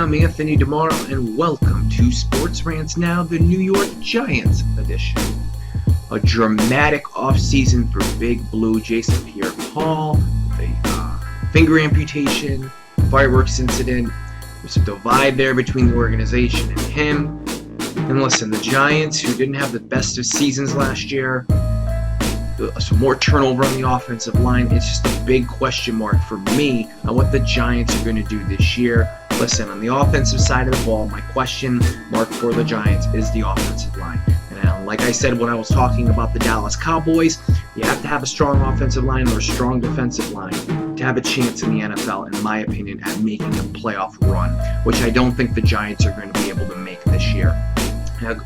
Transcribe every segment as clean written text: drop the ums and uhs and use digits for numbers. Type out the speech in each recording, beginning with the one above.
I'm Anthony DiMoro, and welcome to Sports Rants Now, the New York Giants edition. A dramatic offseason for Big Blue Jason Pierre-Paul, the finger amputation, fireworks incident. There's a divide there between the organization and him. And listen, the Giants, who didn't have the best of seasons last year, some more turnover on the offensive line. It's just a big question mark for me on what the Giants are going to do this year. Listen, on the offensive side of the ball, my question mark for the Giants is the offensive line. And like I said when I was talking about the Dallas Cowboys, you have to have a strong offensive line or a strong defensive line to have a chance in the NFL, in my opinion, at making a playoff run, which I don't think the Giants are going to be able to make this year.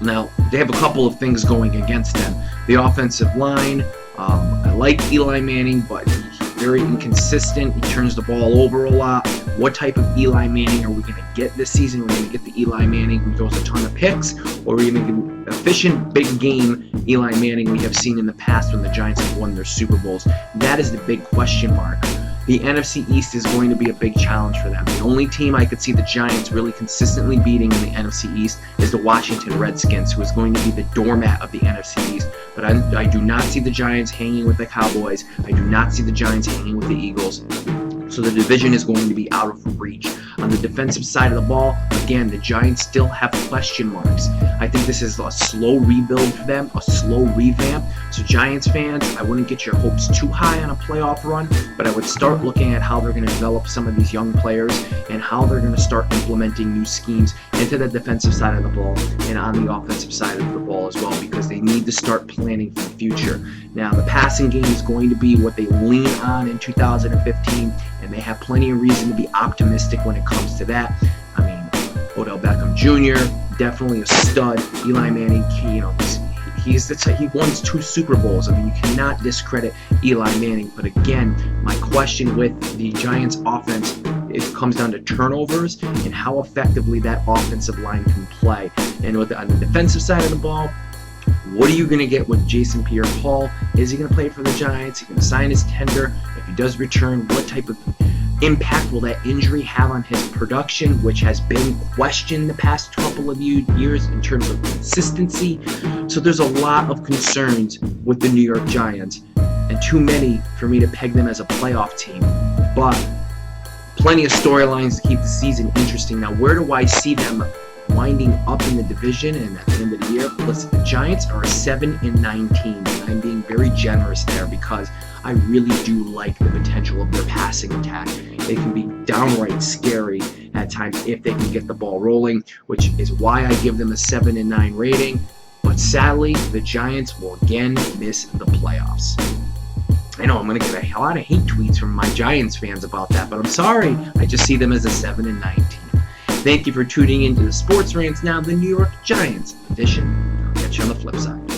Now, they have a couple of things going against them. The offensive line, I like Eli Manning, but he's very inconsistent. He turns the ball over a lot. What type of Eli Manning are we going to get this season? We're going to get the Eli Manning who throws a ton of picks, or are we going to get efficient, big game Eli Manning we have seen in the past when the Giants have won their Super Bowls? That is the big question mark. The NFC East is going to be a big challenge for them. The only team I could see the Giants really consistently beating in the NFC East is the Washington Redskins, who is going to be the doormat of the NFC East. But I do not see the Giants hanging with the Cowboys. I do not see the Giants hanging with the Eagles. So the division is going to be out of reach. On the defensive side of the ball, again, the Giants still have question marks. I think this is a slow rebuild for them, a slow revamp. So Giants fans, I wouldn't get your hopes too high on a playoff run, but I would start looking at how they're going to develop some of these young players and how they're going to start implementing new schemes into the defensive side of the ball and on the offensive side of the ball as well, because they need to start planning for the future. Now, the passing game is going to be what they lean on in 2015, and they have plenty of reason to be optimistic when it comes to that. I mean, Odell Beckham Jr., definitely a stud. Eli Manning, he won 2 Super Bowls. I mean, you cannot discredit Eli Manning. But again, my question with the Giants offense, it comes down to turnovers and how effectively that offensive line can play. And on the defensive side of the ball, what are you going to get with Jason Pierre-Paul? Is he going to play for the Giants? Is he going to sign his tender? If he does return, what type of impact will that injury have on his production, which has been questioned the past couple of years in terms of consistency? So there's a lot of concerns with the New York Giants, and too many for me to peg them as a playoff team. But plenty of storylines to keep the season interesting. Now, where do I see them winding up in the division and at the end of the year? Listen, the Giants are a 7-9 team, and I'm being very generous there because I really do like the potential of their passing attack. They can be downright scary at times if they can get the ball rolling, which is why I give them a 7-9 rating. But sadly, the Giants will again miss the playoffs. I know I'm going to get a lot of hate tweets from my Giants fans about that, but I'm sorry. I just see them as a 7-9 team. Thank you for tuning into the Sports Rants Now, the New York Giants edition. I'll catch you on the flip side.